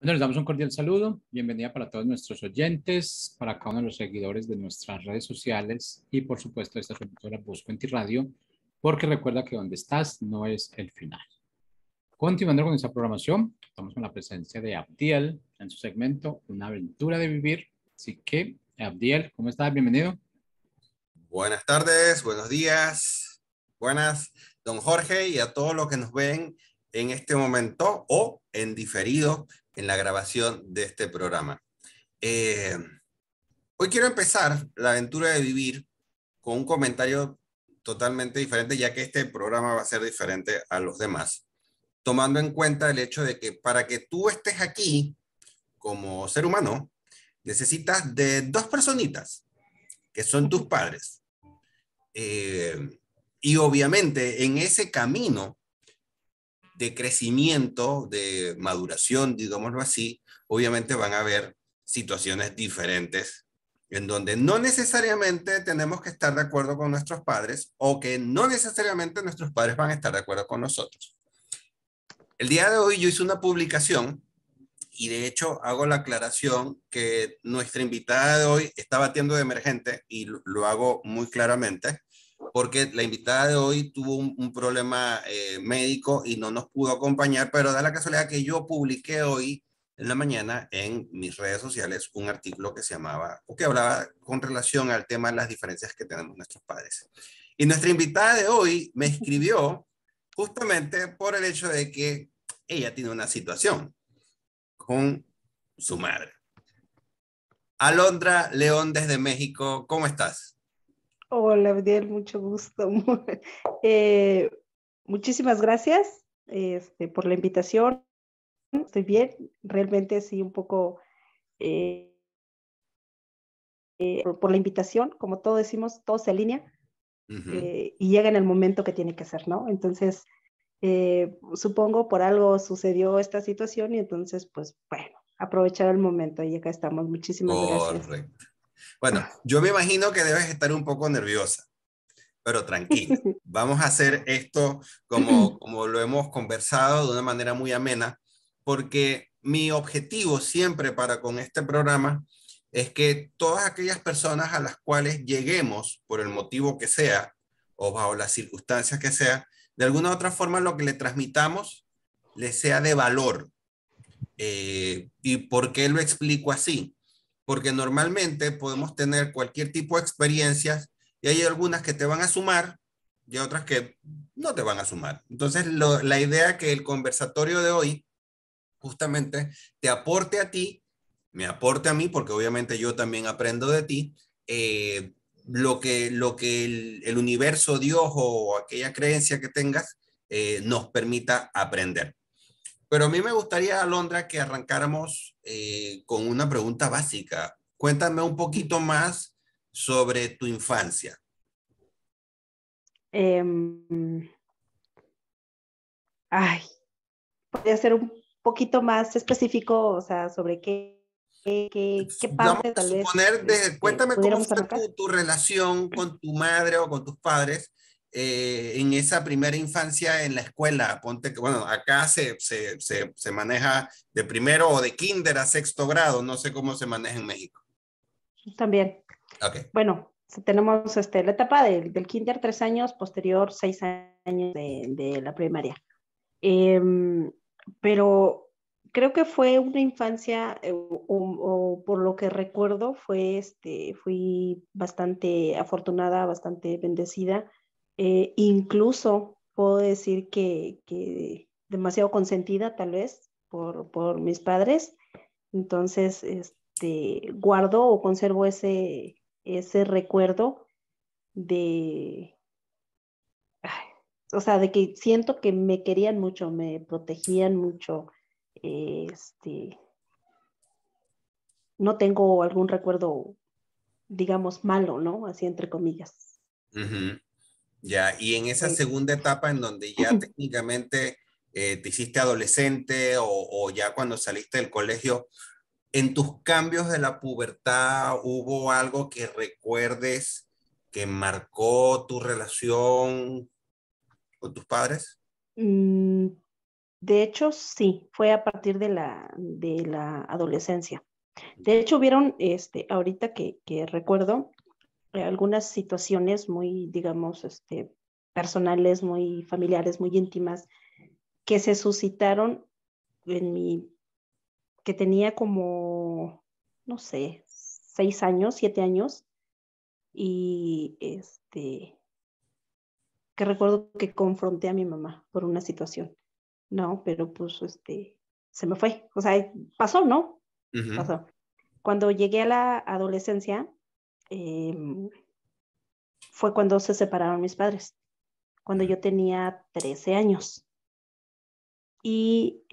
Bueno, les damos un cordial saludo. Bienvenida para todos nuestros oyentes, para cada uno de los seguidores de nuestras redes sociales y, por supuesto, de esta su emisora Busco en Ti Radio, porque recuerda que donde estás no es el final. Continuando con nuestra programación, estamos con la presencia de Abdiel en su segmento Una aventura de vivir. Así que, Abdiel, ¿cómo estás? Bienvenido. Buenas tardes, buenos días, buenas, don Jorge, y a todos los que nos ven en este momento o en diferido en la grabación de este programa. Hoy quiero empezar la aventura de vivir con un comentario totalmente diferente, ya que este programa va a ser diferente a los demás, tomando en cuenta el hecho de que para que tú estés aquí como ser humano, necesitas de dos personitas, que son tus padres. Y obviamente en ese camino de crecimiento, de maduración, digámoslo así, obviamente van a haber situaciones diferentes en donde no necesariamente tenemos que estar de acuerdo con nuestros padres o que no necesariamente nuestros padres van a estar de acuerdo con nosotros. El día de hoy yo hice una publicación y de hecho hago la aclaración que nuestra invitada de hoy está batiendo de emergente y lo hago muy claramente porque la invitada de hoy tuvo un problema médico y no nos pudo acompañar, pero da la casualidad que yo publiqué hoy en la mañana en mis redes sociales un artículo que se llamaba, o que hablaba con relación al tema de las diferencias que tenemos nuestros padres. Y nuestra invitada de hoy me escribió justamente por el hecho de que ella tiene una situación con su madre. Alondra León desde México, ¿cómo estás? Hola, Abdiel, mucho gusto. Eh, Muchísimas gracias por la invitación. Estoy bien, realmente sí, un poco por la invitación, como todos decimos, todo se alinea y llega en el momento que tiene que ser, ¿no? Entonces, supongo por algo sucedió esta situación y entonces, pues bueno, aprovechar el momento y acá estamos. Muchísimas gracias. Correcto. Bueno, yo me imagino que debes estar un poco nerviosa, pero tranquila. Vamos a hacer esto como lo hemos conversado de una manera muy amena, porque mi objetivo siempre para con este programa es que todas aquellas personas a las cuales lleguemos, por el motivo que sea, o bajo las circunstancias que sea, de alguna u otra forma lo que le transmitamos les sea de valor. ¿Y por qué lo explico así? Porque normalmente podemos tener cualquier tipo de experiencias y hay algunas que te van a sumar y otras que no te van a sumar. Entonces, la idea es que el conversatorio de hoy justamente te aporte a ti, me aporte a mí, porque obviamente yo también aprendo de ti, lo que el universo, Dios o aquella creencia que tengas nos permita aprender. Pero a mí me gustaría, Alondra, que arrancáramos con una pregunta básica. Cuéntame un poquito más sobre tu infancia. Ay, podría ser un poquito más específico, o sea, sobre qué Vamos parte a tal vez suponer, cuéntame cómo pudiéramos fue arrancar. tu relación con tu madre o con tus padres en esa primera infancia en la escuela. Ponte que, bueno, acá se maneja de primero o de kinder a sexto grado. No sé cómo se maneja en México. También. Ok. Bueno, tenemos la etapa del kinder, 3 años, posterior 6 años de la primaria. Pero creo que fue una infancia, o por lo que recuerdo, fui bastante afortunada, bastante bendecida. Incluso puedo decir que demasiado consentida, tal vez, por mis padres. Entonces, guardo o conservo ese recuerdo de, ay, o sea, de que siento que me querían mucho, me protegían mucho. eh, Este, no tengo algún recuerdo, digamos, malo, ¿no? Así entre comillas. Uh-huh. Ya, y en esa Sí. segunda etapa en donde ya técnicamente te hiciste adolescente o ya cuando saliste del colegio, en tus cambios de la pubertad, ¿hubo algo que recuerdes que marcó tu relación con tus padres? Mm, De hecho, sí, fue a partir de la adolescencia. De hecho, hubieron, ahorita que recuerdo, algunas situaciones muy, digamos, personales, muy familiares, muy íntimas, que se suscitaron en mi, que tenía como, no sé, 6 años, 7 años, y que recuerdo que confronté a mi mamá por una situación, ¿no? Pero pues, se me fue, o sea, pasó, ¿no? Ujú. Pasó. Cuando llegué a la adolescencia, eh, fue cuando se separaron mis padres, cuando yo tenía 13 años. Y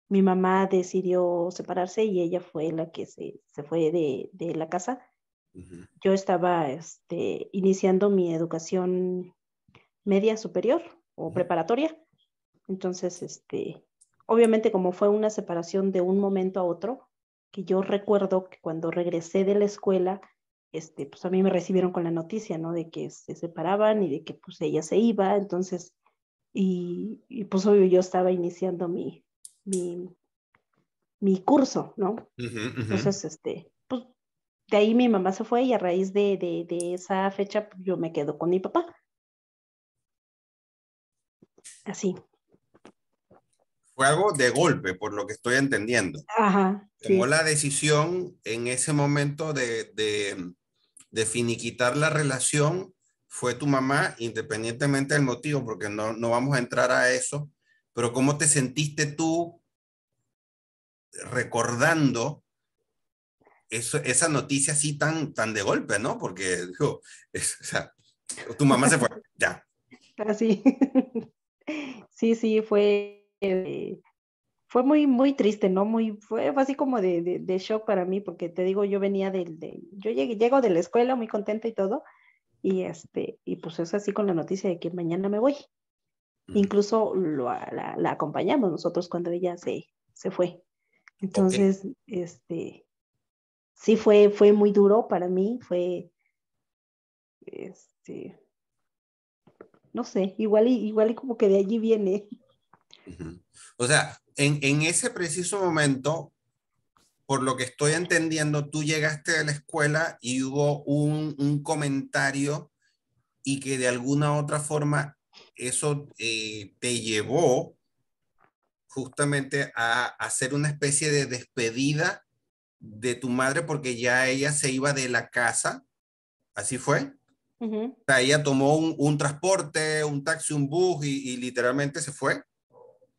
mi mamá decidió separarse y ella fue la que se fue de la casa. Ujú. Yo estaba iniciando mi educación media superior o Ujú. preparatoria. Entonces, obviamente como fue una separación de un momento a otro, que yo recuerdo que cuando regresé de la escuela, pues a mí me recibieron con la noticia, ¿no? De que se separaban y de que pues ella se iba. Entonces, y pues obvio yo estaba iniciando mi, mi curso, ¿no? Ujú. Ujú. Entonces, pues de ahí mi mamá se fue y a raíz de esa fecha pues, yo me quedo con mi papá. Así. Fue algo de golpe, por lo que estoy entendiendo. Ajá, Tomó sí. la decisión en ese momento de finiquitar la relación, fue tu mamá, independientemente del motivo, porque no vamos a entrar a eso, pero ¿cómo te sentiste tú recordando esa noticia así tan de golpe, ¿no? Porque digo, o sea, tu mamá se fue, ya. Así. Sí, sí, fue muy, muy triste, ¿no? Fue así como de shock para mí, porque te digo, yo venía yo llego de la escuela muy contenta y todo, y pues es así con la noticia de que mañana me voy. Ujú. Incluso la acompañamos nosotros cuando ella se fue. Ok, Entonces, sí fue muy duro para mí, este, no sé, igual y como que de allí viene. ujú. O sea, en ese preciso momento, por lo que estoy entendiendo, tú llegaste de la escuela y hubo un comentario y que de alguna otra forma eso te llevó justamente a hacer una especie de despedida de tu madre porque ya ella se iba de la casa. ¿Así fue? Ujú. O sea, ella tomó un transporte, un taxi, un bus y literalmente se fue.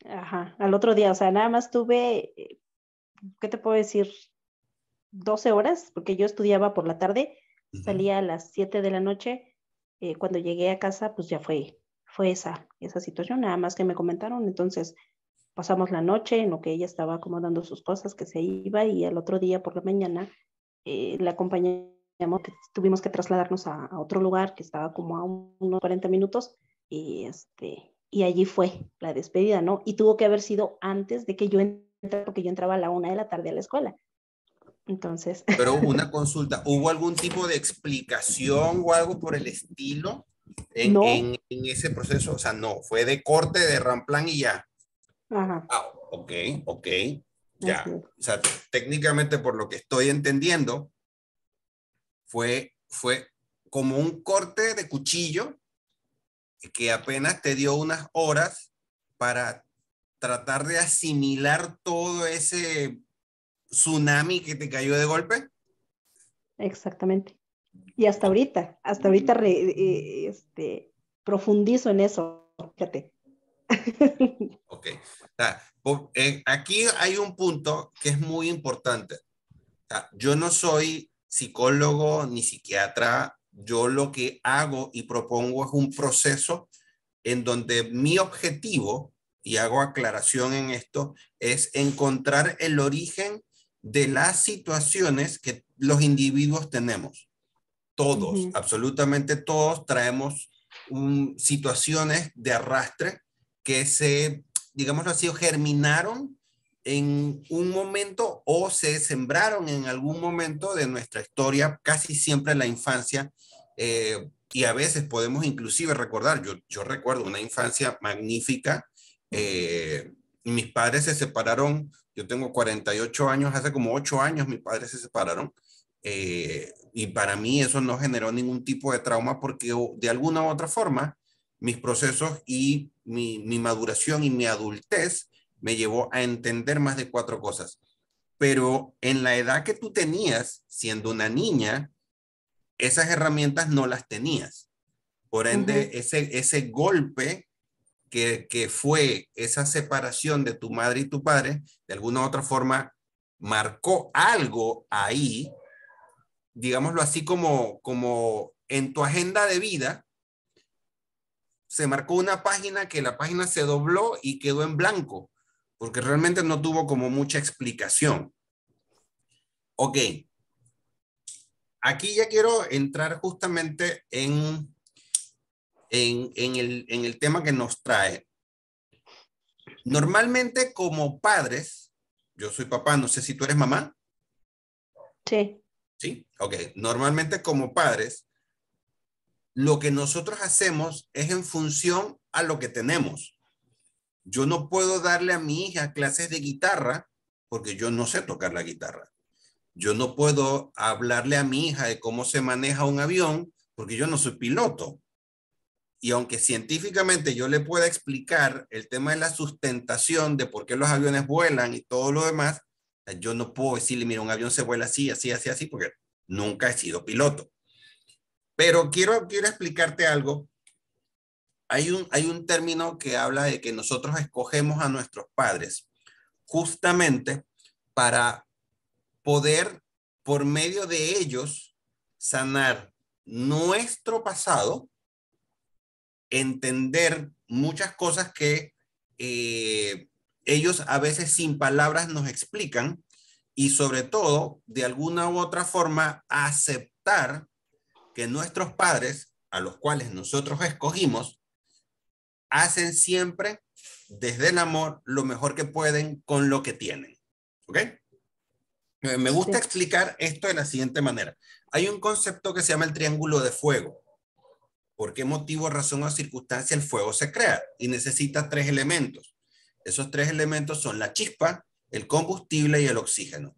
Ajá, al otro día, o sea, nada más tuve, ¿qué te puedo decir? 12 horas, porque yo estudiaba por la tarde, Ujú. salía a las 7 de la noche. Cuando llegué a casa, pues ya fue esa situación, nada más que me comentaron. Entonces pasamos la noche en lo que ella estaba acomodando sus cosas, que se iba, y al otro día por la mañana la acompañamos, que tuvimos que trasladarnos a otro lugar que estaba como a unos 40 minutos, y allí fue la despedida, ¿no? Y tuvo que haber sido antes de que yo entrara, porque yo entraba a la 1 de la tarde a la escuela. Entonces, Pero una consulta, ¿hubo algún tipo de explicación o algo por el estilo no, en ese proceso? O sea, no, fue de corte, de ramplán y ya. ajá, Ah, ok, ok, así ya. es. O sea, técnicamente por lo que estoy entendiendo, fue como un corte de cuchillo que apenas te dio unas horas para tratar de asimilar todo ese tsunami que te cayó de golpe. Exactamente. Y hasta ahorita profundizo en eso, fíjate. Ok. O sea, aquí hay un punto que es muy importante. O sea, yo no soy psicólogo ni psiquiatra. Yo lo que hago y propongo es un proceso en donde mi objetivo, y hago aclaración en esto, es encontrar el origen de las situaciones que los individuos tenemos. Todos, Ujú. absolutamente todos traemos situaciones de arrastre que digámoslo así, germinaron en un momento o se sembraron en algún momento de nuestra historia, casi siempre en la infancia. Y a veces podemos inclusive recordar, yo recuerdo una infancia magnífica Y mis padres se separaron, yo tengo 48 años, hace como 8 años mis padres se separaron. Y para mí eso no generó ningún tipo de trauma porque de alguna u otra forma mis procesos y mi maduración y mi adultez me llevó a entender más de 4 cosas. Pero en la edad que tú tenías, siendo una niña, esas herramientas no las tenías. Por ende, ese golpe que fue esa separación de tu madre y tu padre, de alguna u otra forma, marcó algo ahí, digámoslo así, como en tu agenda de vida, se marcó una página que la página se dobló y quedó en blanco, porque realmente no tuvo como mucha explicación. Ok, aquí ya quiero entrar justamente en el tema que nos trae. Normalmente como padres, yo soy papá, no sé si tú eres mamá. Sí. Sí, ok. Normalmente como padres, lo que nosotros hacemos es en función a lo que tenemos. Yo no puedo darle a mi hija clases de guitarra porque yo no sé tocar la guitarra. Yo no puedo hablarle a mi hija de cómo se maneja un avión porque yo no soy piloto. Y aunque científicamente yo le pueda explicar el tema de la sustentación, de por qué los aviones vuelan y todo lo demás, yo no puedo decirle, mira, un avión se vuela así, así, así, así, porque nunca he sido piloto. Pero quiero explicarte algo. Hay un término que habla de que nosotros escogemos a nuestros padres justamente para poder, por medio de ellos, sanar nuestro pasado, entender muchas cosas que ellos a veces sin palabras nos explican y sobre todo, de alguna u otra forma, aceptar que nuestros padres, a los cuales nosotros escogimos, hacen siempre desde el amor lo mejor que pueden con lo que tienen. ¿Ok? Me gusta explicar esto de la siguiente manera. Hay un concepto que se llama el triángulo de fuego. ¿Por qué motivo, razón o circunstancia el fuego se crea? Y necesita 3 elementos. Esos 3 elementos son la chispa, el combustible y el oxígeno.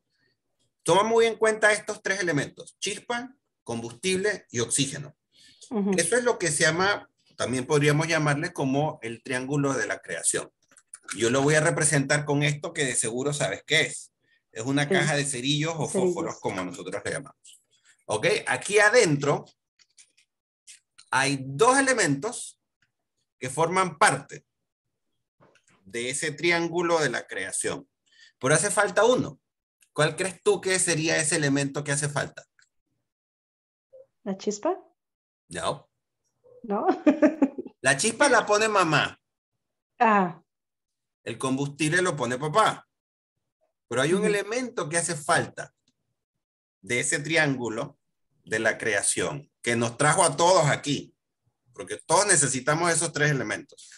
Toma muy en cuenta estos 3 elementos: chispa, combustible y oxígeno. Eso es lo que se llama, también podríamos llamarle como el triángulo de la creación. Yo lo voy a representar con esto que de seguro sabes qué es. Es una caja de cerillos o fósforos, como nosotros le llamamos. ¿Ok? Aquí adentro hay 2 elementos que forman parte de ese triángulo de la creación. Pero hace falta uno. ¿Cuál crees tú que sería ese elemento que hace falta? ¿La chispa? No. ¿No? La chispa la pone mamá. Ah. El combustible lo pone papá. Pero hay un elemento que hace falta de ese triángulo de la creación que nos trajo a todos aquí. Porque todos necesitamos esos 3 elementos.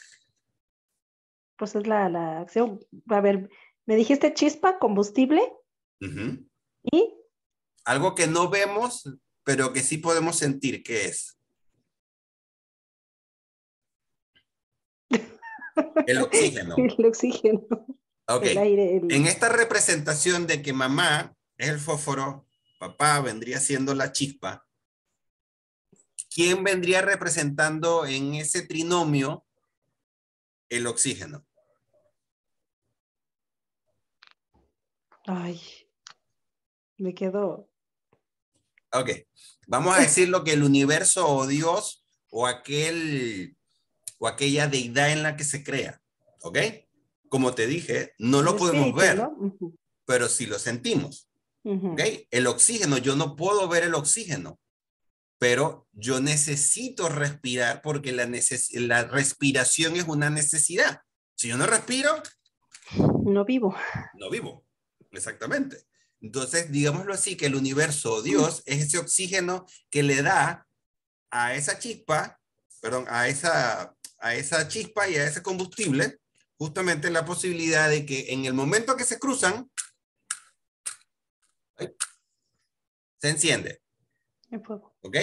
Pues es la acción. A ver, me dijiste chispa, combustible. ¿Y? Algo que no vemos, pero que sí podemos sentir que es. El oxígeno. El oxígeno. Ok. El aire. En esta representación de que mamá es el fósforo, papá vendría siendo la chispa, ¿quién vendría representando en ese trinomio el oxígeno? Ay, me quedo. Ok. Vamos a decir lo que el universo o Dios o aquella deidad en la que se crea. ¿Ok? Como te dije, no lo podemos ver, ¿no? Pero sí lo sentimos. ¿Ok? El oxígeno, yo no puedo ver el oxígeno, pero yo necesito respirar porque la respiración es una necesidad. Si yo no respiro, no vivo. No vivo. Exactamente. Entonces, digámoslo así, que el universo, Dios, es ese oxígeno que le da a esa chispa, perdón, a esa chispa y a ese combustible, justamente la posibilidad de que en el momento que se cruzan, se enciende. El fuego. ¿Ok?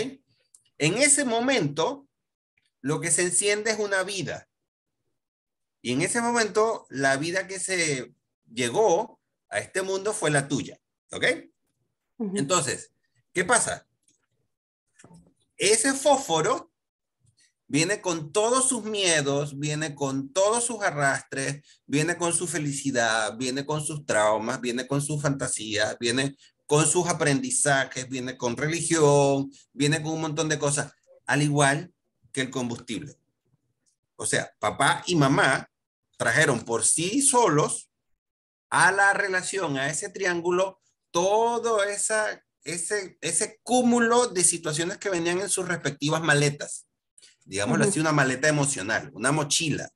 En ese momento, lo que se enciende es una vida. Y en ese momento, la vida que se llegó a este mundo fue la tuya. ¿Ok? Entonces, ¿qué pasa? Ese fósforo viene con todos sus miedos, viene con todos sus arrastres, viene con su felicidad, viene con sus traumas, viene con sus fantasías, viene con sus aprendizajes, viene con religión, viene con un montón de cosas, al igual que el combustible. O sea, papá y mamá trajeron por sí solos a la relación, a ese triángulo, todo ese cúmulo de situaciones que venían en sus respectivas maletas. Digámoslo así, una maleta emocional, una mochila,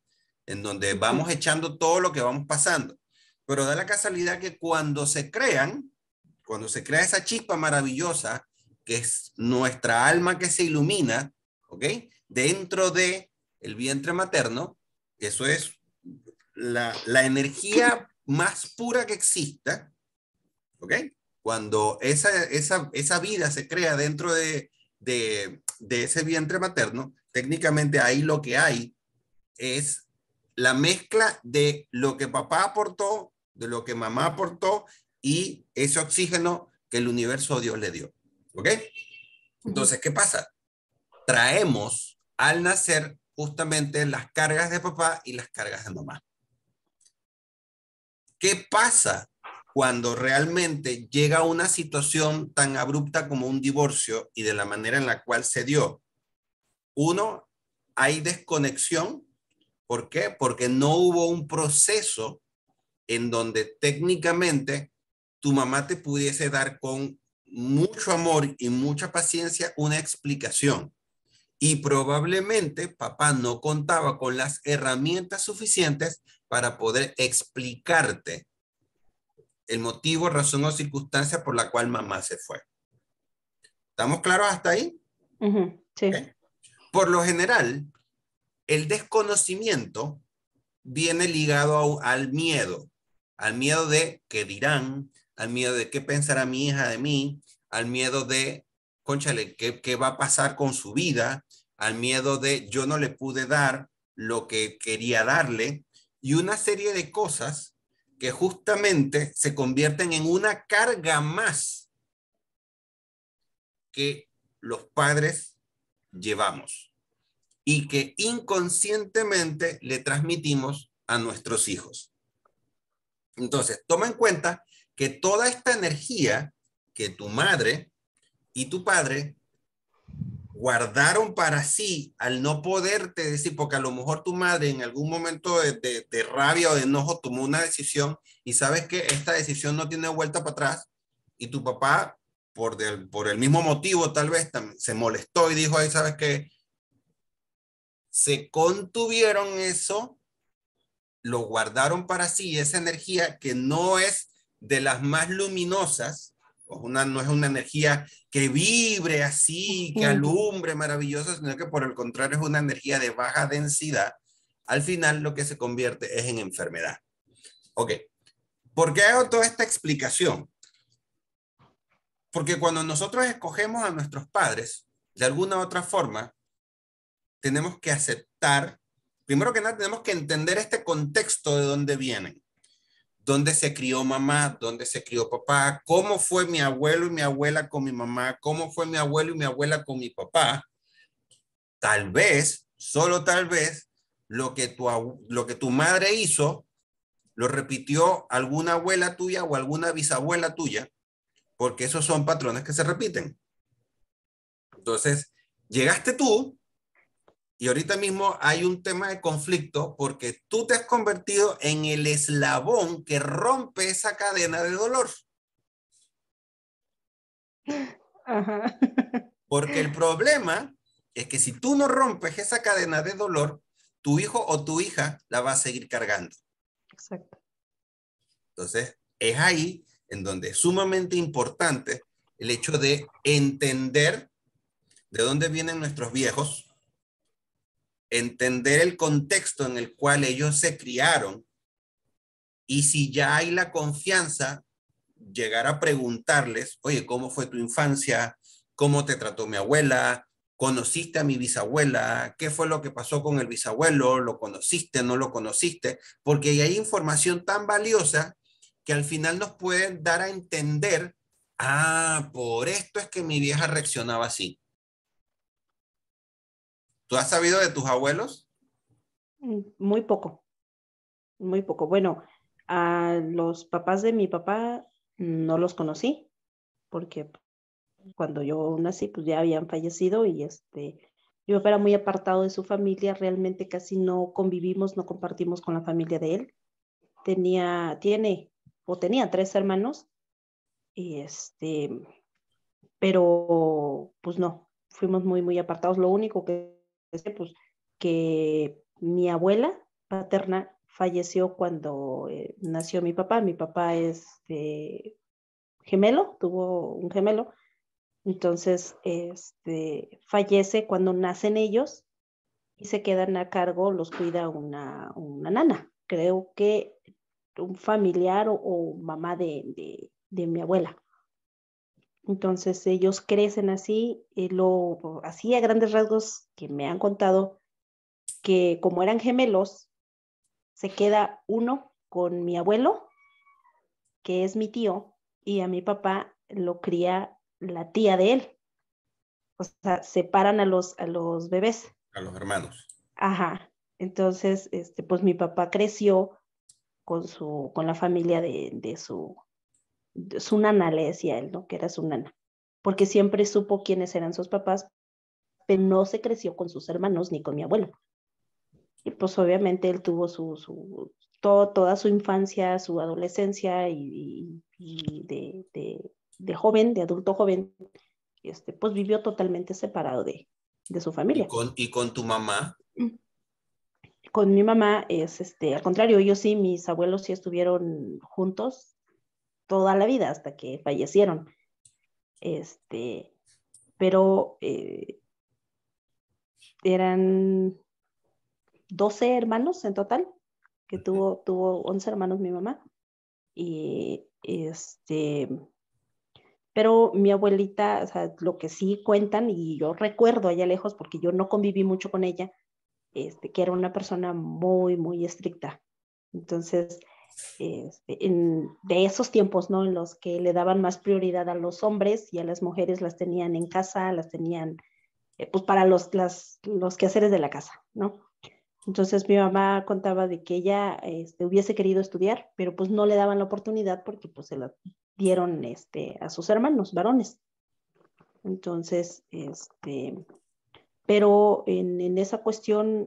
en donde vamos echando todo lo que vamos pasando. Pero da la casualidad que cuando se crea esa chispa maravillosa, que es nuestra alma que se ilumina, ¿ok? Dentro de el vientre materno, eso es la energía más pura que exista, ¿ok? Cuando esa vida se crea dentro de ese vientre materno, técnicamente ahí lo que hay es la mezcla de lo que papá aportó, de lo que mamá aportó y ese oxígeno que el universo Dios le dio. ¿Ok? Entonces, ¿qué pasa? Traemos al nacer justamente las cargas de papá y las cargas de mamá. ¿Qué pasa cuando realmente llega una situación tan abrupta como un divorcio y de la manera en la cual se dio? Uno, hay desconexión. ¿Por qué? Porque no hubo un proceso en donde técnicamente tu mamá te pudiese dar con mucho amor y mucha paciencia una explicación. Y probablemente papá no contaba con las herramientas suficientes para poder explicarte el motivo, razón o circunstancia por la cual mamá se fue. ¿Estamos claros hasta ahí? Sí. ¿Okay? Por lo general, el desconocimiento viene ligado al miedo de qué dirán, al miedo de qué pensará mi hija de mí, al miedo de, cónchale, qué va a pasar con su vida, al miedo de yo no le pude dar lo que quería darle, y una serie de cosas que justamente se convierten en una carga más que los padres llevamos y que inconscientemente le transmitimos a nuestros hijos. Entonces, toma en cuenta que toda esta energía que tu madre y tu padre guardaron para sí al no poderte decir, porque a lo mejor tu madre en algún momento de rabia o de enojo tomó una decisión y sabes que esta decisión no tiene vuelta para atrás y tu papá, por el mismo motivo tal vez, se molestó y dijo, ahí sabes que se contuvieron eso, lo guardaron para sí, esa energía que no es de las más luminosas, no es una energía que vibre así, que alumbre maravillosa, sino que por el contrario es una energía de baja densidad. Al final lo que se convierte es en enfermedad. Ok, ¿por qué hago toda esta explicación? Porque cuando nosotros escogemos a nuestros padres, de alguna u otra forma, tenemos que aceptar, primero que nada, tenemos que entender este contexto de dónde vienen. Dónde se crió mamá, dónde se crió papá, cómo fue mi abuelo y mi abuela con mi mamá, cómo fue mi abuelo y mi abuela con mi papá. Tal vez, solo tal vez, lo que tu madre hizo, lo repitió alguna abuela tuya o alguna bisabuela tuya, porque esos son patrones que se repiten. Entonces, llegaste tú y ahorita mismo hay un tema de conflicto porque tú te has convertido en el eslabón que rompe esa cadena de dolor. Ajá. Porque el problema es que si tú no rompes esa cadena de dolor, tu hijo o tu hija la va a seguir cargando. Exacto. Entonces, es ahí en donde es sumamente importante el hecho de entender de dónde vienen nuestros viejos, entender el contexto en el cual ellos se criaron y si ya hay la confianza, llegar a preguntarles, oye, ¿cómo fue tu infancia? ¿Cómo te trató mi abuela? ¿Conociste a mi bisabuela? ¿Qué fue lo que pasó con el bisabuelo? ¿Lo conociste? ¿No lo conociste? Porque hay información tan valiosa que al final nos pueden dar a entender, ah, por esto es que mi vieja reaccionaba así. ¿Tú has sabido de tus abuelos? Muy poco, muy poco. Bueno, a los papás de mi papá no los conocí porque cuando yo nací pues ya habían fallecido y mi papá era muy apartado de su familia, realmente casi no convivimos, no compartimos con la familia de él. Tenía 3 hermanos y pero pues no, fuimos muy, muy apartados. Lo único que sé, pues, que mi abuela paterna falleció cuando nació mi papá. Mi papá es gemelo, tuvo un gemelo, entonces fallece cuando nacen ellos y se quedan a cargo, los cuida una nana, creo que un familiar o mamá de mi abuela. Entonces ellos crecen así, así a grandes rasgos que me han contado que como eran gemelos, se queda uno con mi abuelo, que es mi tío, y a mi papá lo cría la tía de él. O sea, separan a los bebés. A los hermanos. Ajá. Entonces, pues mi papá creció con la familia de su nana, le decía él, ¿no? Que era su nana. Porque siempre supo quiénes eran sus papás, pero no se creció con sus hermanos ni con mi abuelo. Y pues obviamente él tuvo toda su infancia, su adolescencia y de joven, de adulto joven, pues vivió totalmente separado de su familia. ¿Y con tu mamá? Con mi mamá al contrario, ellos sí, mis abuelos sí estuvieron juntos toda la vida hasta que fallecieron. Pero eran 12 hermanos en total, que tuvo 11 hermanos mi mamá. Y pero mi abuelita, o sea, lo que sí cuentan, y yo recuerdo allá lejos, porque yo no conviví mucho con ella, que era una persona muy, muy estricta. Entonces, de esos tiempos, ¿no? En los que le daban más prioridad a los hombres y a las mujeres las tenían en casa, las tenían, pues, para los quehaceres de la casa, ¿no? Entonces mi mamá contaba de que ella hubiese querido estudiar, pero pues no le daban la oportunidad porque pues se la dieron a sus hermanos varones. Entonces, pero en esa cuestión,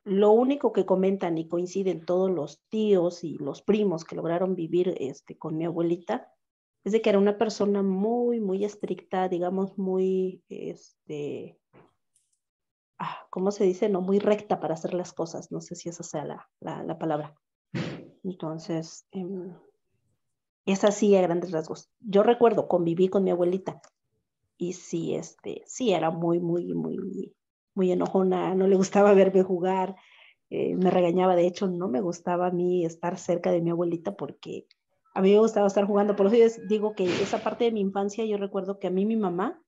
lo único que comentan y coinciden todos los tíos y los primos que lograron vivir con mi abuelita es de que era una persona muy, muy estricta, digamos, muy, ¿cómo se dice? No, muy recta para hacer las cosas. No sé si esa sea la palabra. Entonces, es así a grandes rasgos. Yo recuerdo, conviví con mi abuelita y sí, sí era muy, muy, muy, muy enojona, no le gustaba verme jugar, me regañaba. De hecho, no me gustaba a mí estar cerca de mi abuelita porque a mí me gustaba estar jugando. Por eso yo digo que esa parte de mi infancia, yo recuerdo que a mí mi mamá,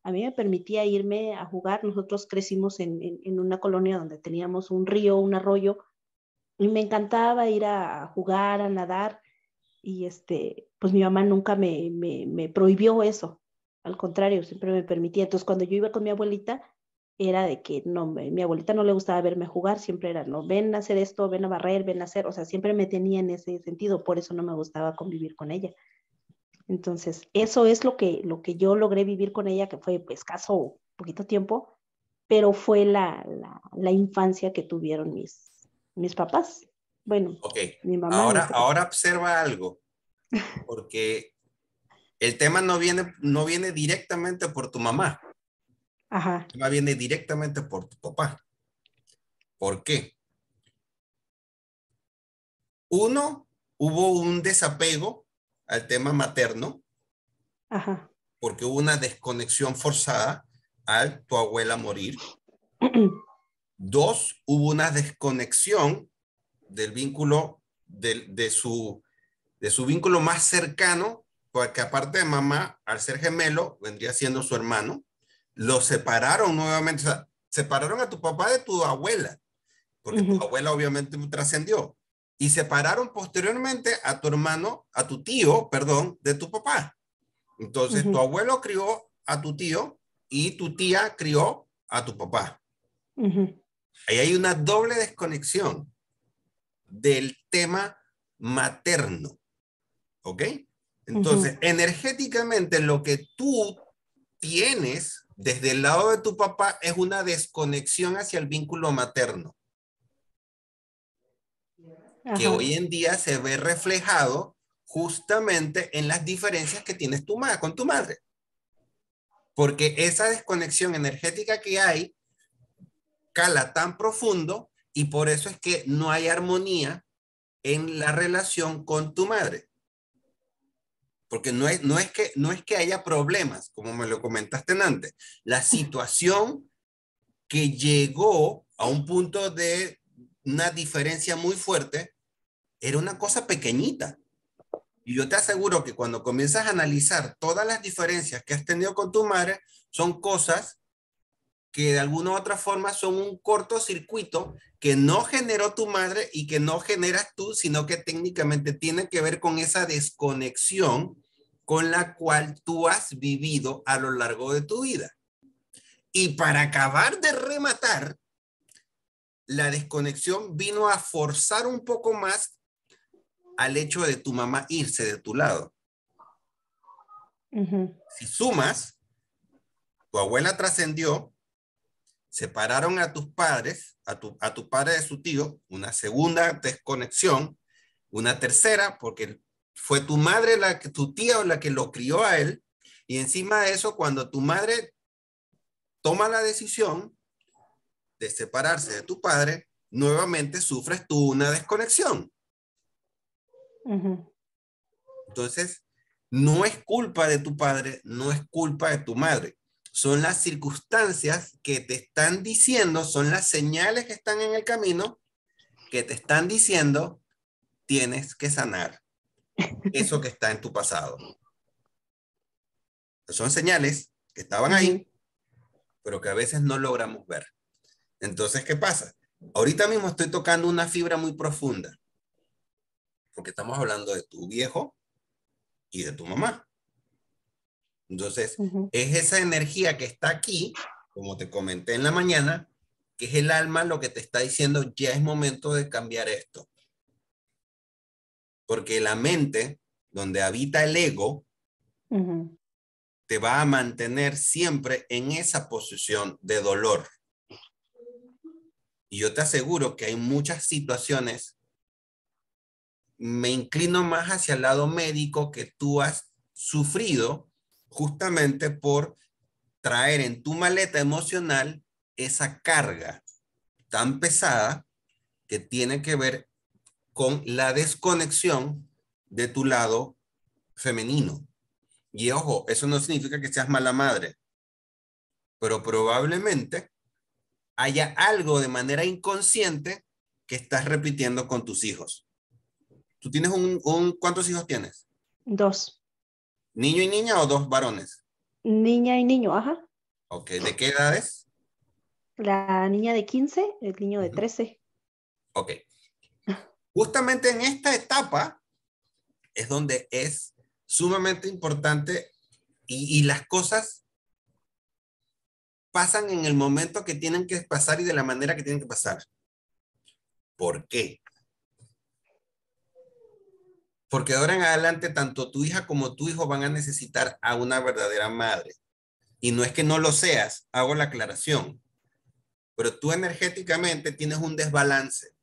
a mí me permitía irme a jugar. Nosotros crecimos en una colonia donde teníamos un río, un arroyo, y me encantaba ir a jugar, a nadar, y pues mi mamá nunca me prohibió eso. Al contrario, siempre me permitía. Entonces, cuando yo iba con mi abuelita, era de que no, mi abuelita no le gustaba verme jugar, siempre era, no, ven a hacer esto, ven a barrer, ven a hacer, o sea, siempre me tenía en ese sentido, por eso no me gustaba convivir con ella. Entonces, eso es lo que yo logré vivir con ella, que fue pues, escaso, poquito tiempo, pero fue la infancia que tuvieron mis papás. Bueno, Ok, mi mamá, mis papás. ahora observa algo, porque el tema no viene directamente por tu mamá, Ajá, el tema viene directamente por tu papá. ¿Por qué? Uno, hubo un desapego al tema materno, ajá. porque hubo una desconexión forzada al tu abuela morir. Dos, hubo una desconexión del vínculo, de su vínculo más cercano, porque aparte de mamá, al ser gemelo, vendría siendo su hermano. Lo separaron nuevamente, o sea, separaron a tu papá de tu abuela, porque tu abuela obviamente trascendió. Y separaron posteriormente a tu hermano, a tu tío, perdón, de tu papá. Entonces, tu abuelo crió a tu tío y tu tía crió a tu papá. Ahí hay una doble desconexión del tema materno. ¿Ok? Entonces, energéticamente, lo que tú tienes desde el lado de tu papá es una desconexión hacia el vínculo materno, que hoy en día se ve reflejado justamente en las diferencias que tienes con tu madre. Porque esa desconexión energética que hay cala tan profundo y por eso es que no hay armonía en la relación con tu madre. Porque no es que haya problemas, como me lo comentaste antes. La situación que llegó a un punto de una diferencia muy fuerte era una cosa pequeñita. Y yo te aseguro que cuando comienzas a analizar todas las diferencias que has tenido con tu madre, son cosas que de alguna u otra forma son un cortocircuito que no generó tu madre y que no generas tú, sino que técnicamente tiene que ver con esa desconexión con la cual tú has vivido a lo largo de tu vida. Y para acabar de rematar, la desconexión vino a forzar un poco más al hecho de tu mamá irse de tu lado. Si sumas, tu abuela trascendió, separaron a tus padres, a tu padre de su tío, una segunda desconexión, una tercera, porque fue tu madre, tu tía la que lo crió a él, y encima de eso, cuando tu madre toma la decisión de separarse de tu padre, nuevamente sufres tú una desconexión. Entonces, no es culpa de tu padre, no es culpa de tu madre. Son las circunstancias que te están diciendo, son las señales que están en el camino que te están diciendo tienes que sanar eso que está en tu pasado. Son señales que estaban ahí, pero que a veces no logramos ver. Entonces, ¿qué pasa? Ahorita mismo estoy tocando una fibra muy profunda, porque estamos hablando de tu viejo y de tu mamá. Entonces, es esa energía que está aquí, como te comenté en la mañana, que es el alma lo que te está diciendo, ya es momento de cambiar esto. Porque la mente, donde habita el ego, te va a mantener siempre en esa posición de dolor. Y yo te aseguro que hay muchas situaciones, me inclino más hacia el lado médico, que tú has sufrido justamente por traer en tu maleta emocional esa carga tan pesada que tiene que ver con la desconexión de tu lado femenino. Y ojo, eso no significa que seas mala madre, pero probablemente haya algo de manera inconsciente que estás repitiendo con tus hijos. ¿Tú tienes cuántos hijos tienes? 2. ¿Niño y niña o 2 varones? Niña y niño, ajá. Ok, ¿de qué edades? La niña de 15, el niño de 13. Ok. Justamente en esta etapa es donde es sumamente importante y las cosas pasan en el momento que tienen que pasar y de la manera que tienen que pasar. ¿Por qué? Porque de ahora en adelante tanto tu hija como tu hijo van a necesitar a una verdadera madre. Y no es que no lo seas, hago la aclaración, pero tú energéticamente tienes un desbalance.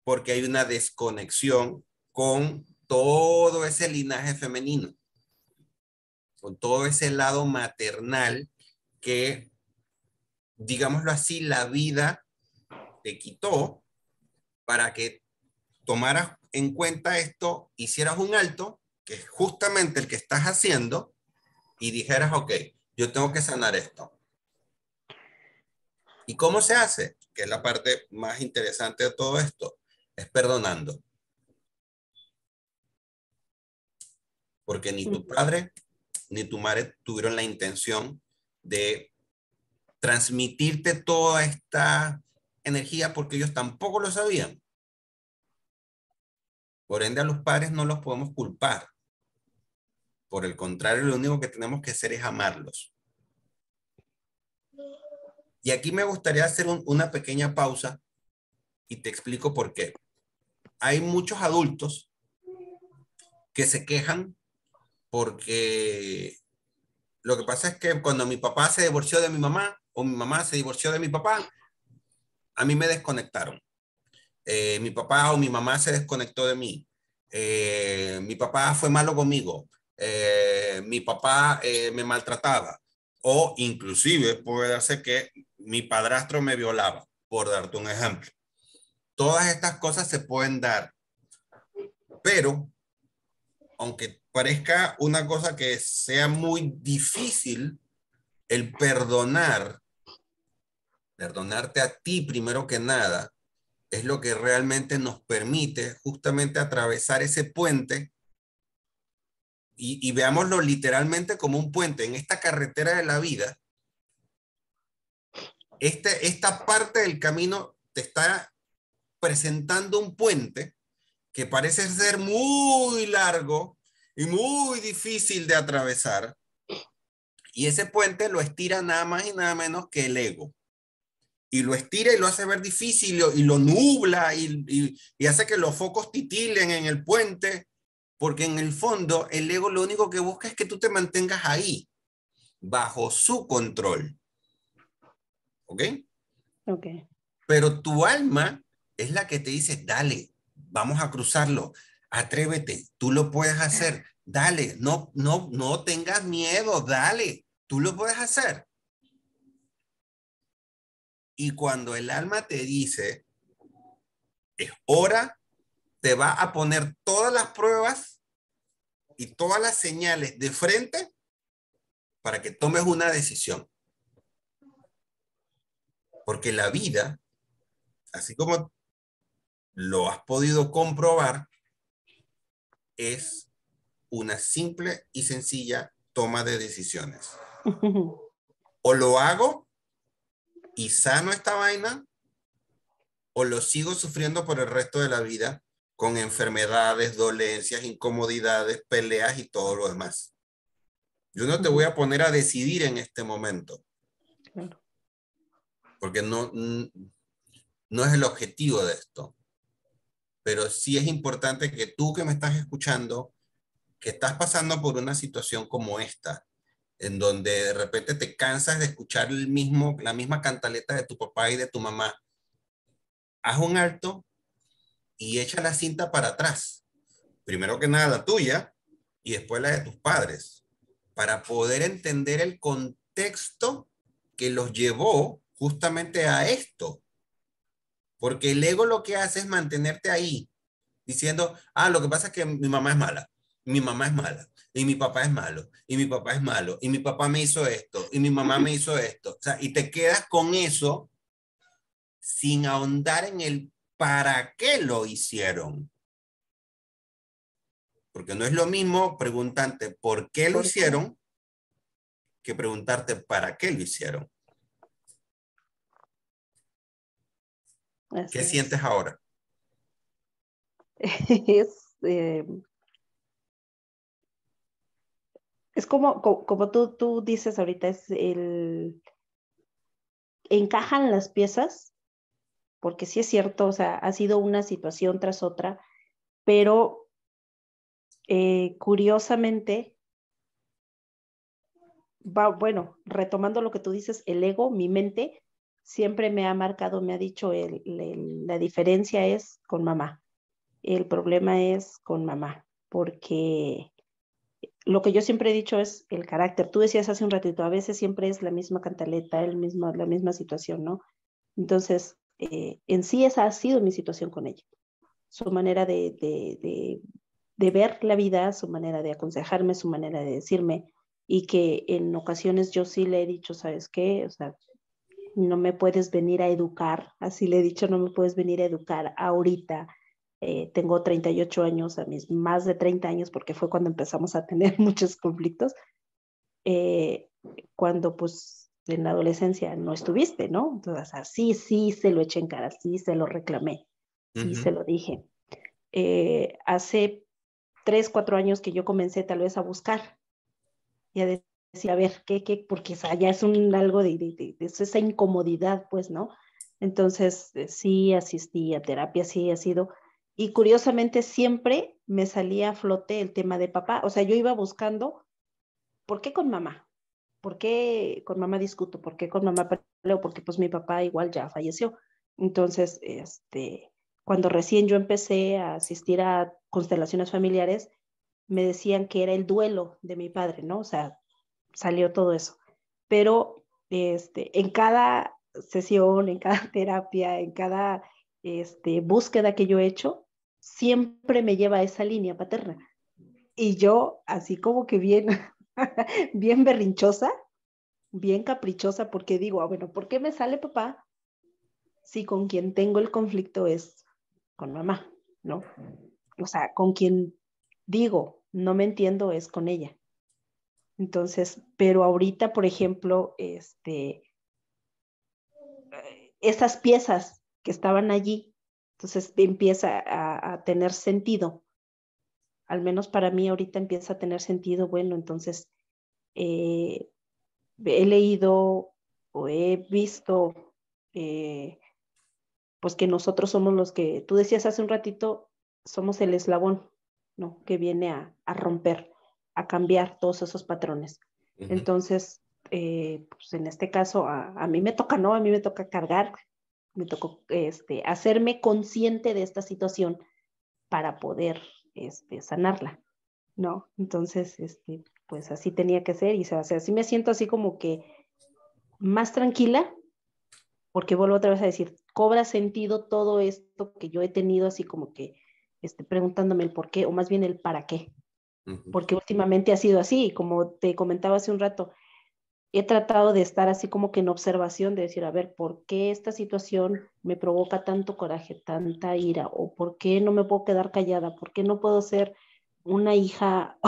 Porque hay una desconexión con todo ese linaje femenino, con todo ese lado maternal que, digámoslo así, la vida te quitó para que tomaras en cuenta esto, hicieras un alto, que es justamente el que estás haciendo, y dijeras, ok, yo tengo que sanar esto. ¿Y cómo se hace? Que es la parte más interesante de todo esto, es perdonando. Porque ni tu padre ni tu madre tuvieron la intención de transmitirte toda esta energía porque ellos tampoco lo sabían. Por ende, a los padres no los podemos culpar. Por el contrario, lo único que tenemos que hacer es amarlos. Y aquí me gustaría hacer una pequeña pausa y te explico por qué. Hay muchos adultos que se quejan porque lo que pasa es que cuando mi papá se divorció de mi mamá o mi mamá se divorció de mi papá, a mí me desconectaron. Mi papá o mi mamá se desconectó de mí. Mi papá fue malo conmigo. Mi papá me maltrataba. O inclusive puede darse que mi padrastro me violaba, por darte un ejemplo. Todas estas cosas se pueden dar, pero aunque parezca una cosa que sea muy difícil, el perdonarte a ti primero que nada, es lo que realmente nos permite justamente atravesar ese puente y veámoslo literalmente como un puente en esta carretera de la vida. Esta parte del camino te está presentando un puente que parece ser muy largo y muy difícil de atravesar. Y ese puente lo estira nada más y nada menos que el ego. Y lo estira y lo hace ver difícil y lo nubla y hace que los focos titilen en el puente, porque en el fondo el ego lo único que busca es que tú te mantengas ahí, bajo su control. ¿Ok? Ok. Pero tu alma es la que te dice, dale, vamos a cruzarlo, atrévete, tú lo puedes hacer, dale, no tengas miedo, dale, tú lo puedes hacer. Y cuando el alma te dice, es hora, te va a poner todas las pruebas y todas las señales de frente para que tomes una decisión. Porque la vida, así como lo has podido comprobar, es una simple y sencilla toma de decisiones. O lo hago y sano esta vaina, o lo sigo sufriendo por el resto de la vida con enfermedades, dolencias, incomodidades, peleas y todo lo demás. Yo no te voy a poner a decidir en este momento. Claro. Porque no es el objetivo de esto. Pero sí es importante que tú que me estás escuchando, que estás pasando por una situación como esta, en donde de repente te cansas de escuchar la misma cantaleta de tu papá y de tu mamá, haz un alto y echa la cinta para atrás. Primero que nada la tuya y después la de tus padres, para poder entender el contexto que los llevó justamente a esto. Porque el ego lo que hace es mantenerte ahí, diciendo, lo que pasa es que mi mamá es mala, mi mamá es mala, y mi papá es malo, y mi papá es malo, y mi papá me hizo esto, y mi mamá me hizo esto. O sea, y te quedas con eso sin ahondar en el para qué lo hicieron. Porque no es lo mismo preguntarte por qué lo hicieron que preguntarte para qué lo hicieron. ¿Qué sientes ahora? Es como tú dices ahorita, encajan las piezas, porque sí es cierto, o sea, ha sido una situación tras otra, pero curiosamente, bueno, retomando lo que tú dices, el ego, mi mente, siempre me ha marcado, me ha dicho, la diferencia es con mamá, el problema es con mamá, porque lo que yo siempre he dicho es el carácter. Tú decías hace un ratito, a veces siempre es la misma cantaleta, la misma situación, ¿no? Entonces, en sí esa ha sido mi situación con ella. Su manera de ver la vida, su manera de aconsejarme, su manera de decirme, y que en ocasiones yo sí le he dicho, ¿sabes qué? O sea, no me puedes venir a educar, así le he dicho, no me puedes venir a educar ahorita. Tengo 38 años, a mis más de 30 años, porque fue cuando empezamos a tener muchos conflictos. eh, cuando pues en la adolescencia no estuviste, ¿no? Entonces, así sí se lo eché en cara, sí se lo reclamé, sí se lo dije. Hace 3, 4 años que yo comencé tal vez a buscar y a decir, a ver, ¿qué? Porque ya es algo de esa incomodidad, pues, ¿no? Entonces, sí asistí a terapia, sí ha sido, y curiosamente siempre me salía a flote el tema de papá, o sea, yo iba buscando, ¿por qué con mamá? ¿Por qué con mamá discuto? ¿Por qué con mamá peleo? Porque pues mi papá igual ya falleció. Entonces, cuando recién yo empecé a asistir a constelaciones familiares, me decían que era el duelo de mi padre, ¿no? O sea, salió todo eso. Pero en cada sesión, en cada terapia, en cada búsqueda que yo he hecho, siempre me lleva a esa línea paterna. Y yo, así como que bien, bien berrinchosa, bien caprichosa, porque digo, bueno, ¿por qué me sale papá si con quien tengo el conflicto es con mamá, ¿no? O sea, con quien digo, no me entiendo es con ella. Entonces, pero ahorita, por ejemplo, esas piezas que estaban allí, entonces empieza a tener sentido. Al menos para mí ahorita empieza a tener sentido. Bueno, entonces eh, he leído o he visto, pues que nosotros somos los que, tú decías hace un ratito, somos el eslabón, ¿no? Que viene a romper, a cambiar todos esos patrones. Entonces, pues en este caso, a mí me toca, ¿no? A mí me toca cargar, me tocó hacerme consciente de esta situación para poder sanarla, ¿no? Entonces, pues así tenía que ser y o sea, así me siento así como que más tranquila, porque vuelvo otra vez a decir, cobra sentido todo esto que yo he tenido así como que preguntándome el por qué, o más bien el para qué, porque últimamente ha sido así, como te comentaba hace un rato, he tratado de estar así como que en observación, de decir, a ver, ¿por qué esta situación me provoca tanto coraje, tanta ira? ¿O por qué no me puedo quedar callada? ¿Por qué no puedo ser una hija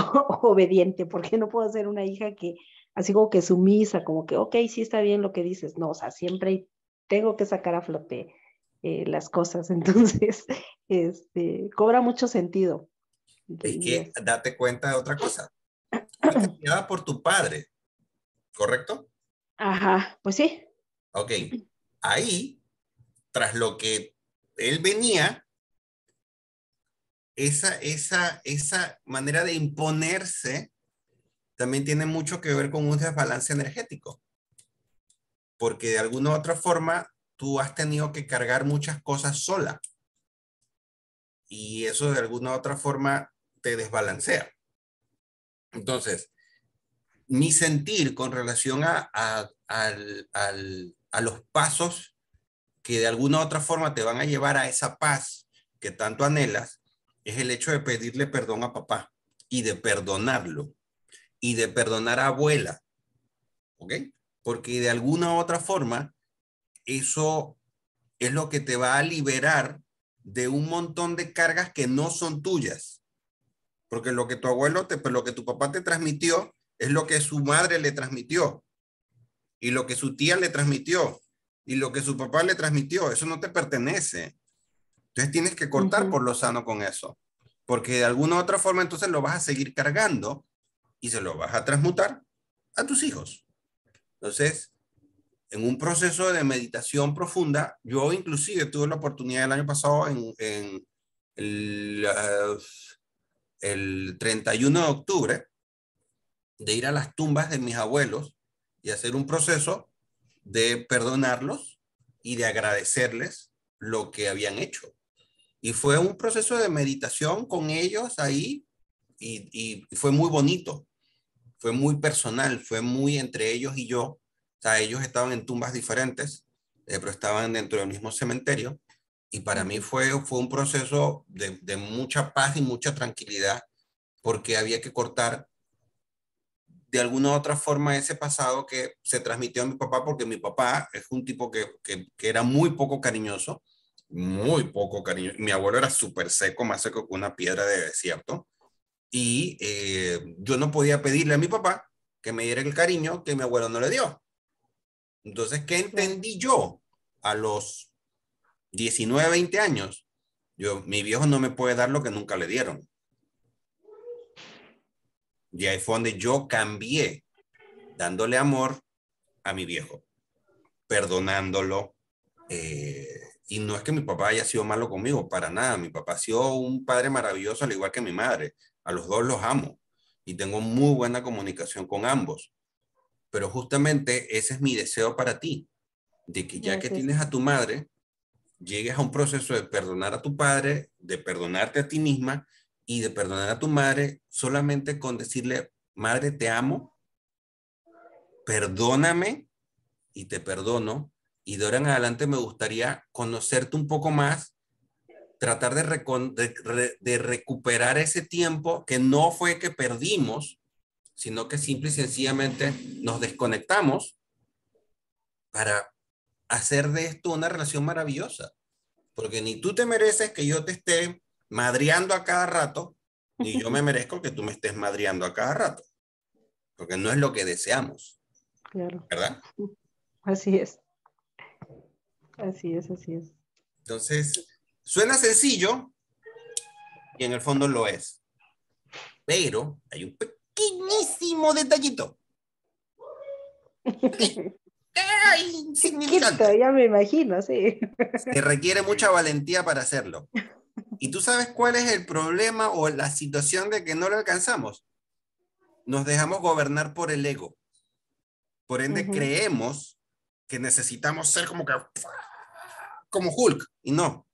obediente? ¿Por qué no puedo ser una hija que, así como que sumisa, como que, ok, sí está bien lo que dices? No, o sea, siempre tengo que sacar a flote las cosas. Entonces, cobra mucho sentido. Es Y que date cuenta de otra cosa. Fuiste criada por tu padre, ¿correcto? Ajá, pues sí. Ok. Ahí, tras lo que él venía, esa manera de imponerse también tiene mucho que ver con un desbalance energético, porque de alguna u otra forma tú has tenido que cargar muchas cosas sola y eso de alguna u otra forma te desbalancea. Entonces, mi sentir con relación a los pasos que de alguna u otra forma te van a llevar a esa paz que tanto anhelas, es el hecho de pedirle perdón a papá y de perdonarlo y de perdonar a abuela, ¿ok? Porque de alguna u otra forma eso es lo que te va a liberar de un montón de cargas que no son tuyas. Porque lo que tu abuelo, pues lo que tu papá te transmitió, es lo que su madre le transmitió, y lo que su tía le transmitió, y lo que su papá le transmitió. Eso no te pertenece. Entonces tienes que cortar por lo sano con eso. Porque de alguna u otra forma entonces lo vas a seguir cargando y se lo vas a transmutar a tus hijos. Entonces, en un proceso de meditación profunda, yo inclusive tuve la oportunidad el año pasado en el 31 de octubre de ir a las tumbas de mis abuelos y hacer un proceso de perdonarlos y de agradecerles lo que habían hecho. Y fue un proceso de meditación con ellos ahí y fue muy bonito, fue muy personal, fue muy entre ellos y yo. O sea, ellos estaban en tumbas diferentes, pero estaban dentro del mismo cementerio. Y para mí fue un proceso de mucha paz y mucha tranquilidad, porque había que cortar de alguna u otra forma ese pasado que se transmitió a mi papá, porque mi papá es un tipo que era muy poco cariñoso, muy poco cariñoso. Mi abuelo era súper seco, más seco que una piedra de desierto. Y yo no podía pedirle a mi papá que me diera el cariño que mi abuelo no le dio. Entonces, ¿qué entendí yo a los 19, 20 años? Mi viejo no me puede dar lo que nunca le dieron. Y ahí fue donde yo cambié, dándole amor a mi viejo, perdonándolo. Y no es que mi papá haya sido malo conmigo, para nada. Mi papá ha sido un padre maravilloso, al igual que mi madre. A los dos los amo y tengo muy buena comunicación con ambos. Pero justamente ese es mi deseo para ti, de que ya que tienes a tu madre, llegues a un proceso de perdonar a tu padre, de perdonarte a ti misma y de perdonar a tu madre solamente con decirle, madre, te amo, perdóname y te perdono. Y de ahora en adelante me gustaría conocerte un poco más, tratar de recuperar ese tiempo que no fue que perdimos, sino que simple y sencillamente nos desconectamos para hacer de esto una relación maravillosa. Porque ni tú te mereces que yo te esté madreando a cada rato, ni yo me merezco que tú me estés madreando a cada rato. Porque no es lo que deseamos. Claro. ¿Verdad? Así es. Así es, así es. Entonces, suena sencillo y en el fondo lo es. Pero hay un pequeñísimo detallito. Insignificante. Chiquito, ya me imagino, sí. Se requiere mucha valentía para hacerlo. ¿Y tú sabes cuál es el problema o la situación de que no lo alcanzamos? Nos dejamos gobernar por el ego. Por ende, creemos que necesitamos ser como Hulk. Y no.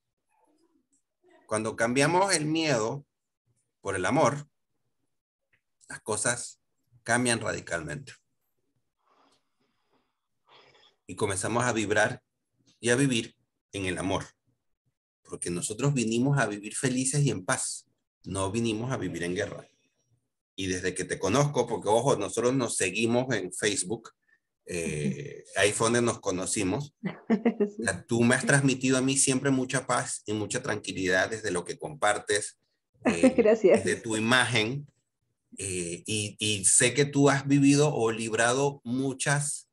Cuando cambiamos el miedo por el amor, las cosas cambian radicalmente. Y comenzamos a vibrar y a vivir en el amor. Porque nosotros vinimos a vivir felices y en paz. No vinimos a vivir en guerra. Y desde que te conozco, porque ojo, nosotros nos seguimos en Facebook, ahí fue donde nos conocimos. Sí. Tú me has transmitido a mí siempre mucha paz y mucha tranquilidad desde lo que compartes, Gracias. desde tu imagen, y sé que tú has vivido o librado muchos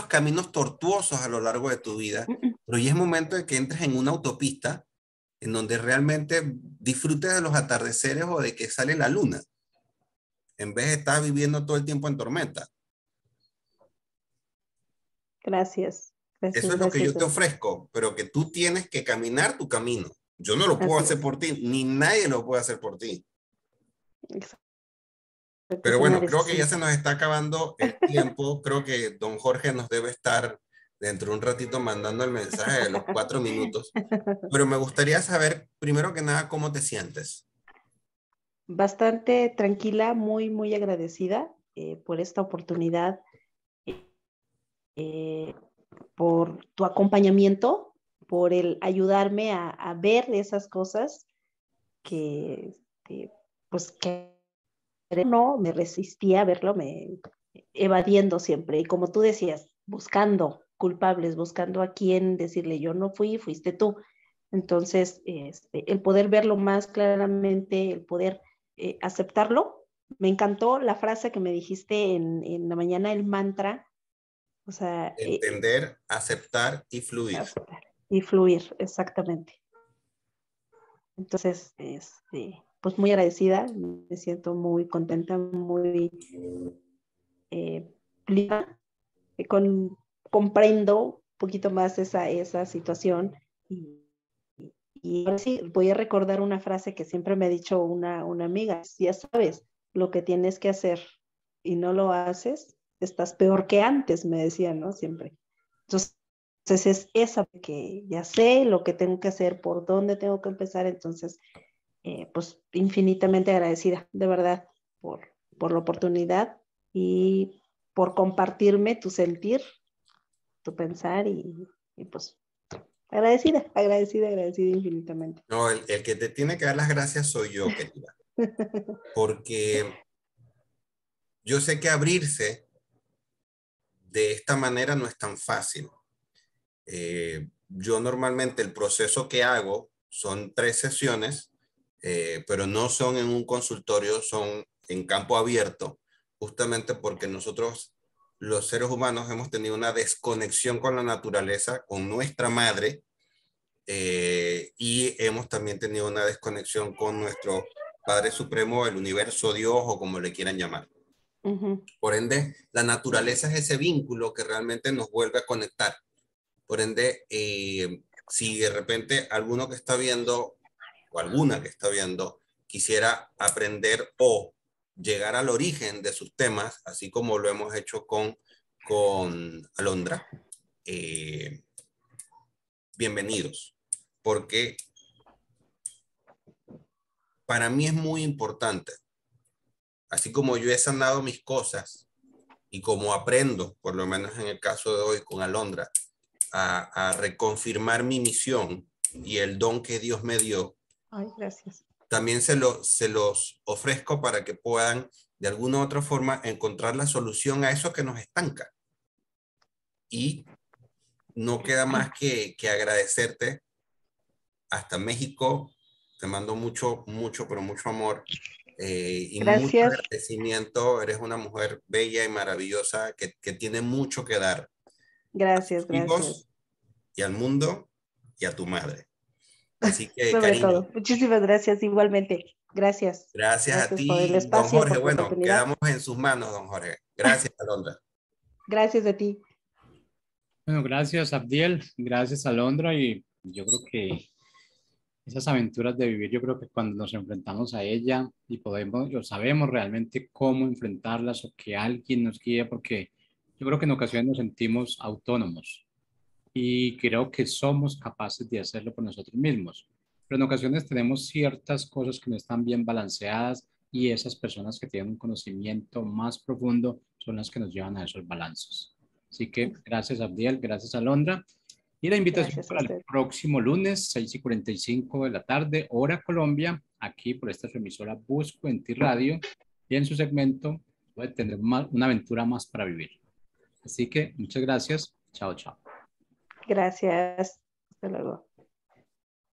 caminos tortuosos a lo largo de tu vida, pero ya es momento de que entres en una autopista en donde realmente disfrutes de los atardeceres o de que sale la luna, en vez de estar viviendo todo el tiempo en tormenta. Gracias. Gracias. Eso es lo que yo te ofrezco, pero que tú tienes que caminar tu camino. Yo no lo puedo hacer por ti, ni nadie lo puede hacer por ti. Exacto. Pero bueno, creo que ya se nos está acabando el tiempo. Creo que don Jorge nos debe estar dentro de un ratito mandando el mensaje de los 4 minutos. Pero me gustaría saber, primero que nada, ¿cómo te sientes? Bastante tranquila, muy, muy agradecida por esta oportunidad, por tu acompañamiento, por el ayudarme a ver esas cosas que, pues, que no me resistía a verlo, me evadiendo siempre. Y como tú decías, buscando culpables, buscando a quién decirle yo no fui, fuiste tú. Entonces, el poder verlo más claramente, el poder aceptarlo. Me encantó la frase que me dijiste en la mañana, el mantra. O sea, entender, aceptar y fluir. Aceptar y fluir, exactamente. Entonces, pues muy agradecida, me siento muy contenta, muy comprendo un poquito más esa situación y ahora sí voy a recordar una frase que siempre me ha dicho una amiga: si ya sabes lo que tienes que hacer y no lo haces, estás peor que antes, me decía, ¿no? Siempre. Entonces es esa que ya sé lo que tengo que hacer, por dónde tengo que empezar, entonces pues infinitamente agradecida, de verdad, por la oportunidad y por compartirme tu sentir, tu pensar y pues agradecida infinitamente. No, el que te tiene que dar las gracias soy yo, querida. Porque yo sé que abrirse de esta manera no es tan fácil. Yo normalmente el proceso que hago son 3 sesiones, pero no son en un consultorio, son en campo abierto, justamente porque nosotros, los seres humanos, hemos tenido una desconexión con la naturaleza, con nuestra madre, y hemos también tenido una desconexión con nuestro Padre Supremo, el universo, Dios o como le quieran llamar. Por ende, la naturaleza es ese vínculo que realmente nos vuelve a conectar. Por ende, si de repente alguno que está viendo o alguna que está viendo quisiera aprender o llegar al origen de sus temas, así como lo hemos hecho con Alondra, bienvenidos, porque para mí es muy importante, así como yo he sanado mis cosas y como aprendo, por lo menos en el caso de hoy con Alondra, a reconfirmar mi misión y el don que Dios me dio. Ay, gracias. También se los ofrezco para que puedan de alguna u otra forma encontrar la solución a eso que nos estanca. Y no queda más que agradecerte. Hasta México, te mando mucho, mucho, pero mucho amor y mucho Gracias. agradecimiento. Eres una mujer bella y maravillosa que tiene mucho que dar a Gracias, sus gracias. hijos y al mundo y a tu madre. Así que, Sobre cariño, todo. Muchísimas gracias igualmente. Gracias. gracias a Gracias por el ti, don espacio, Jorge. por la Bueno, oportunidad. quedamos en sus manos, don Jorge. Gracias, Alondra. Gracias a ti. Bueno, gracias Abdiel, gracias Alondra y yo creo que esas aventuras de vivir, yo creo que cuando nos enfrentamos a ella y podemos, o sabemos realmente cómo enfrentarlas o que alguien nos guíe, porque yo creo que en ocasiones nos sentimos autónomos y creo que somos capaces de hacerlo por nosotros mismos, pero en ocasiones tenemos ciertas cosas que no están bien balanceadas y esas personas que tienen un conocimiento más profundo son las que nos llevan a esos balances. Así que gracias Abdiel, gracias Alondra. Y la invitación Gracias a para el usted. próximo lunes, 6:45 de la tarde, hora Colombia, aquí por esta su emisora Busco en Ti Radio. Y en su segmento puede tener una aventura más para vivir. Así que muchas gracias. Chao, chao. Gracias. Hasta luego.